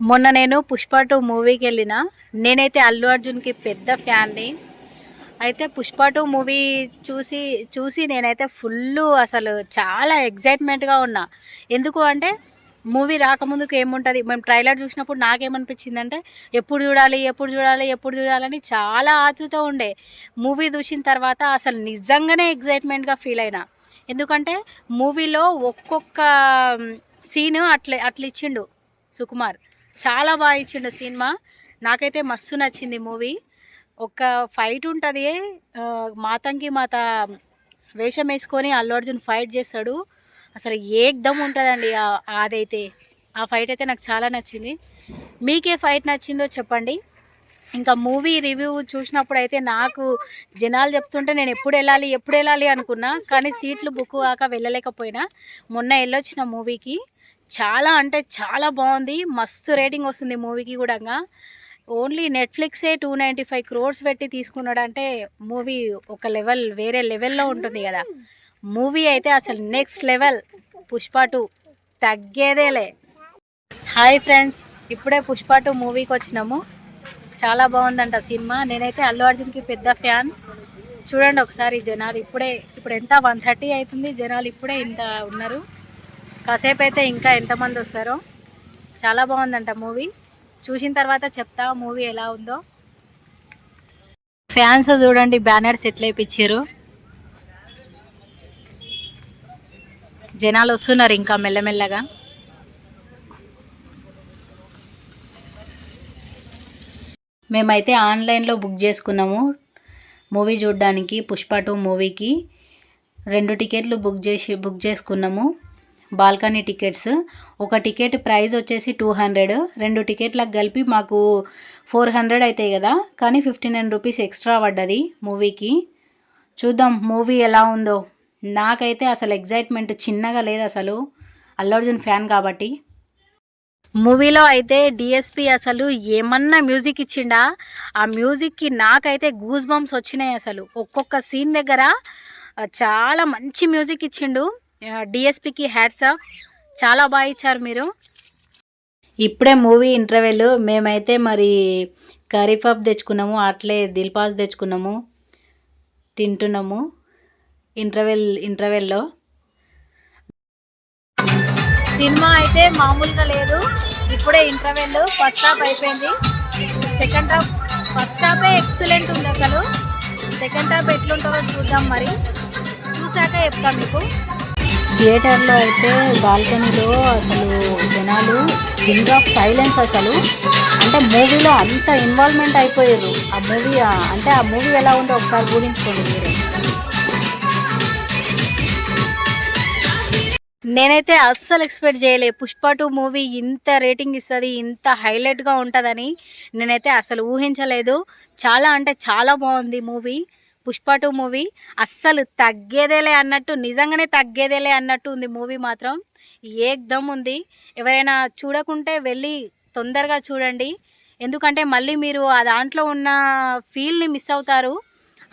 మొన్న నేను 'పుష్ప 2' మూవీకెళ్ళిన. నేనైతే అల్లు అర్జున్‌కి పెద్ద ఫ్యాన్‌ని. అయితే 'పుష్ప 2' మూవీ చూసి, చూసి నేనైతే ఫుల్లు అసలు చాలా ఎక్సైట్‌మెంట్‌గా ఉన్నా. ఎందుకు అంటే మూవీ రాకముందుకు ఏముంటది, మేము ట్రైలర్ చూసినప్పుడు నాకేమనిపించిందంటే ఎప్పుడు చూడాలి, ఎప్పుడు చూడాలి, ఎప్పుడు చూడాలని చాలా ఆతృత ఉండే. మూవీ చూసిన తర్వాత అసలు నిజంగానే ఎక్సైట్‌మెంట్‌గా ఫీల్ అయినా. ఎందుకంటే మూవీలో ఒక్కొక్క సీను అట్లిచ్చిండు సుకుమార్. చాలా బాగా ఇచ్చిండు సినిమా. నాకైతే మస్తు నచ్చింది మూవీ. ఒక ఫైట్ ఉంటుంది. మాతంగి మాత వేషం వేసుకొని అల్లు అర్జున్ ఫైట్ చేస్తాడు. అసలు ఏకదమ్ ఉంటుందండి. అదైతే ఆ ఫైట్ అయితే నాకు చాలా నచ్చింది. మీకే ఫైట్ నచ్చిందో చెప్పండి. ఇంకా మూవీ రివ్యూ చూసినప్పుడు అయితే నాకు జనాలు చెప్తుంటే నేను ఎప్పుడు వెళ్ళాలి ఎప్పుడు వెళ్ళాలి అనుకున్నా. కానీ సీట్లు బుక్ కాక వెళ్ళలేకపోయినా. మొన్న వెళ్ళొచ్చిన మూవీకి. చాలా అంటే చాలా బాగుంది. మస్తు రేటింగ్ వస్తుంది మూవీకి కూడా. ఓన్లీ నెట్ఫ్లిక్సే 295 crores పెట్టి తీసుకున్నాడంటే మూవీ ఒక లెవెల్, వేరే లెవెల్లో ఉంటుంది కదా. మూవీ అయితే అసలు నెక్స్ట్ లెవెల్. 'పుష్ప 2' తగ్గేదేలే. హాయ్ ఫ్రెండ్స్, ఇప్పుడే 'పుష్ప 2' మూవీకి వచ్చినాము. చాలా బాగుందంట సినిమా. నేనైతే అల్లు అర్జున్కి పెద్ద ఫ్యాన్. చూడండి ఒకసారి జనాలు ఇప్పుడు ఎంత 1:30 అవుతుంది. జనాలు ఇప్పుడే ఇంత ఉన్నారు. కాసేపు అయితే ఇంకా ఎంతమంది వస్తారో. చాలా బాగుందంట మూవీ. చూసిన తర్వాత చెప్తా మూవీ ఎలా ఉందో. ఫ్యాన్స్ చూడండి బ్యానర్స్ ఎట్లా వేయించారు. జనాలు వస్తున్నారు ఇంకా మెల్లమెల్లగా. మేమైతే ఆన్లైన్లో బుక్ చేసుకున్నాము మూవీ చూడడానికి. 'పుష్ప 2' మూవీకి 2 టికెట్లు బుక్ చేసుకున్నాము. Balcony tickets. ఒక టికెట్ ప్రైస్ వచ్చేసి 200. 2 టికెట్లకు కలిపి మాకు 400 అవుతాయి కదా. కానీ 59 రూపీస్ ఎక్స్ట్రా పడ్డది మూవీకి. చూద్దాం మూవీ ఎలా ఉందో. నాకైతే అసలు ఎగ్జైట్మెంట్ చిన్నగా లేదు అసలు, అల్లు అర్జున్ ఫ్యాన్ కాబట్టి. మూవీలో అయితే డిఎస్పి అసలు ఏమన్నా మ్యూజిక్ ఇచ్చిండా. ఆ మ్యూజిక్కి నాకైతే గూస్ బంప్స్ వచ్చినాయి. అసలు ఒక్కొక్క సీన్ దగ్గర చాలా మంచి మ్యూజిక్ ఇచ్చిండు. డిఎస్పికి హ్యాట్స్ ఆఫ్. చాలా బాగా ఇచ్చారు మీరు. ఇప్పుడే మూవీ ఇంటర్వెల్. మేమైతే మరి కర్రీ పఫ్ తెచ్చుకున్నాము, అట్లే దిల్పాస్ తెచ్చుకున్నాము, తింటున్నాము ఇంటర్వెల్లో. సినిమా అయితే మామూలుగా లేదు. ఇప్పుడే ఇంటర్వెల్. ఫస్ట్ హాఫ్ అయిపోయింది. సెకండ్ హాఫ్, ఫస్ట్ హాఫే ఎక్సలెంట్ ఉంది అసలు. సెకండ్ హాఫ్ ఎట్లుంటుందో చూద్దాం, మరి చూసాక చెప్తాం మీకు. థియేటర్లో అయితే బాల్కనీలో అసలు జనాలు కింగ్ ఆఫ్ సైలెన్స్ అసలు. అంటే మూవీలో అంత ఇన్వాల్వ్మెంట్ అయిపోయారు. ఆ మూవీ ఎలా ఉందో ఒకసారి ఊహించుకోండి మీరు. నేనైతే అస్సలు ఎక్స్పెక్ట్ చేయలే 'పుష్ప 2' మూవీ ఇంత రేటింగ్ ఇస్తుంది, ఇంత హైలైట్గా ఉంటుందని నేనైతే అసలు ఊహించలేదు. చాలా అంటే చాలా బాగుంది మూవీ. 'పుష్ప 2' మూవీ అస్సలు తగ్గేదేలే అన్నట్టు, నిజంగానే తగ్గేదేలే అన్నట్టు ఉంది మూవీ మాత్రం. ఏకదమ్ ఉంది. ఎవరైనా చూడకుంటే వెళ్ళి తొందరగా చూడండి. ఎందుకంటే మళ్ళీ మీరు ఆ దాంట్లో ఉన్న ఫీల్ని మిస్ అవుతారు.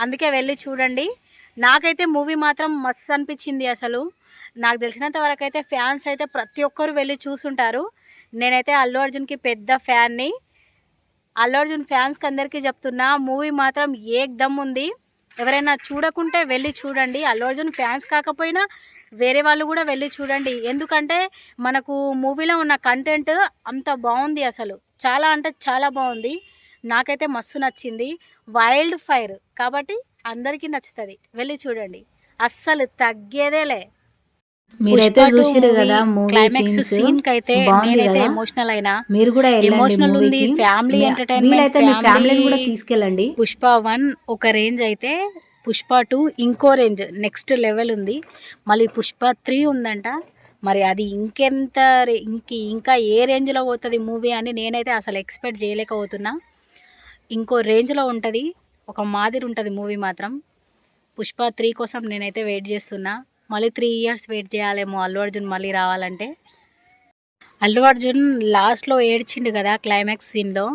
అందుకే వెళ్ళి చూడండి. నాకైతే మూవీ మాత్రం మస్తు అనిపించింది అసలు. నాకు తెలిసినంత వరకు అయితే ఫ్యాన్స్ అయితే ప్రతి ఒక్కరు వెళ్ళి చూసుంటారు. నేనైతే అల్లు అర్జున్కి పెద్ద ఫ్యాన్ని. అల్లు అర్జున్ ఫ్యాన్స్కి అందరికీ చెప్తున్నా, మూవీ మాత్రం ఏకదమ్ ఉంది. ఎవరైనా చూడకుంటే వెళ్ళి చూడండి. అల్లు అర్జున్ ఫ్యాన్స్ కాకపోయినా వేరే వాళ్ళు కూడా వెళ్ళి చూడండి. ఎందుకంటే మనకు మూవీలో ఉన్న కంటెంట్ అంత బాగుంది అసలు. చాలా అంటే చాలా బాగుంది. నాకైతే మస్తు నచ్చింది. వైల్డ్ ఫైర్ కాబట్టి అందరికీ నచ్చుతుంది. వెళ్ళి చూడండి. అస్సలు తగ్గేదేలే. మీరైతే చూసిరు కదా మూవీ క్లైమాక్స్ సీన్ కి అయితే నేనైతే ఎమోషనల్ అయినా. మీరు కూడా ఎమోషనల్ ఉంది. ఫ్యామిలీ ఎంటర్టైన్మెంట్, మీ ఫ్యామిలీని కూడా తీసుకెళ్ళండి. 'పుష్ప 1' ఒక రేంజ్ అయితే 'పుష్ప 2' ఇంకో రేంజ్, నెక్స్ట్ లెవెల్ ఉంది. మళ్ళీ 'పుష్ప 3' ఉందంట. మరి అది ఇంకెంత ఇంకా ఏ రేంజ్లో పోతుంది మూవీ అని నేనైతే అసలు ఎక్స్పెక్ట్ చేయలేకపోతున్నా. ఇంకో రేంజ్లో ఉంటుంది. ఒక మాదిరి ఉంటుంది మూవీ మాత్రం. 'పుష్ప 3' కోసం నేనైతే వెయిట్ చేస్తున్నా. మళ్ళీ 3 years వెయిట్ చేయాలేమో అల్లు అర్జున్ మళ్ళీ రావాలంటే. అల్లు అర్జున్ లాస్ట్లో ఏడ్చిండు కదా క్లైమాక్స్ సీన్లో.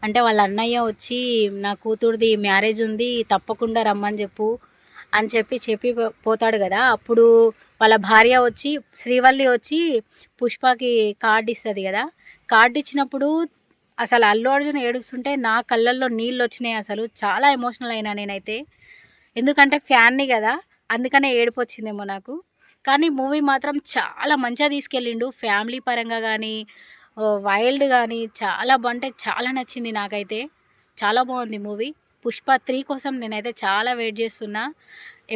అంటే వాళ్ళ అన్నయ్య వచ్చి నా కూతురుది మ్యారేజ్ ఉంది, తప్పకుండా రమ్మని చెప్పు అని చెప్పి పోతాడు కదా. అప్పుడు వాళ్ళ భార్య వచ్చి, శ్రీవల్లి వచ్చి పుష్పకి కార్డు ఇస్తుంది కదా. కార్డ్ ఇచ్చినప్పుడు అసలు అల్లు అర్జున్ ఏడుస్తుంటే నా కళ్ళల్లో నీళ్ళు వచ్చినాయి. అసలు చాలా ఎమోషనల్ అయినా నేనైతే. ఎందుకంటే ఫ్యాన్ని కదా, అందుకనే ఏడుపు వచ్చిందేమో నాకు. కానీ మూవీ మాత్రం చాలా మంచిగా తీసుకెళ్ళిండు. ఫ్యామిలీ పరంగా కానీ, వైల్డ్ కానీ చాలా అంటే చాలా నచ్చింది నాకైతే. చాలా బాగుంది మూవీ. పుష్ప 3 కోసం నేనైతే చాలా వెయిట్ చేస్తున్నా.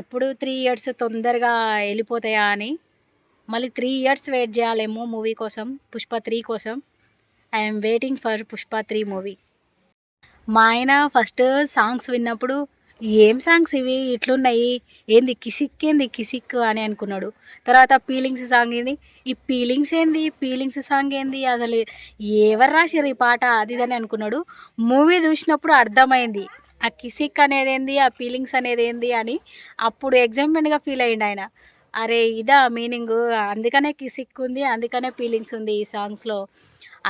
ఎప్పుడు 3 ఇయర్స్ తొందరగా వెళ్ళిపోతాయా అని. మళ్ళీ 3 ఇయర్స్ వెయిట్ చేయాలేమో మూవీ కోసం, పుష్ప 3 కోసం. I'm waiting for Pushpa 3 movie. మా ఆయన ఫస్ట్ సాంగ్స్ విన్నప్పుడు ఏం సాంగ్స్ ఇవి ఇట్లున్నాయి, ఏంది కిసిక్ ఏంది కిసిక్ అని అనుకున్నాడు. తర్వాత ఫీలింగ్స్ సాంగ్ ఏంది, ఈ ఫీలింగ్స్ ఏంది, ఫీలింగ్స్ సాంగ్ ఏంది, అసలు ఎవరు రాసిర్రు ఈ పాట అది ఇది అని అనుకున్నాడు. మూవీ చూసినప్పుడు అర్థమైంది ఆ కిసిక్ అనేది ఏంది, ఆ ఫీలింగ్స్ అనేది ఏంది అని. అప్పుడు ఎగ్జైట్మెంట్గా ఫీల్ అయ్యిండు ఆయన. అరే ఇదా మీనింగ్, అందుకనే కిసిక్ ఉంది, అందుకనే ఫీలింగ్స్ ఉంది ఈ సాంగ్స్లో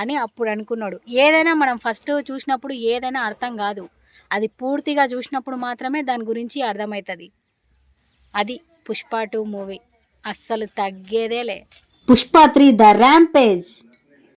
అని అప్పుడు అనుకున్నాడు. ఏదైనా మనం ఫస్ట్ చూసినప్పుడు ఏదైనా అర్థం కాదు, అది పూర్తిగా చూసినప్పుడు మాత్రమే దాని గురించి అర్థమవుతుంది. అది పుష్ప 2 మూవీ, అస్సలు తగ్గేదేలే. Pushpa 3 the rampage.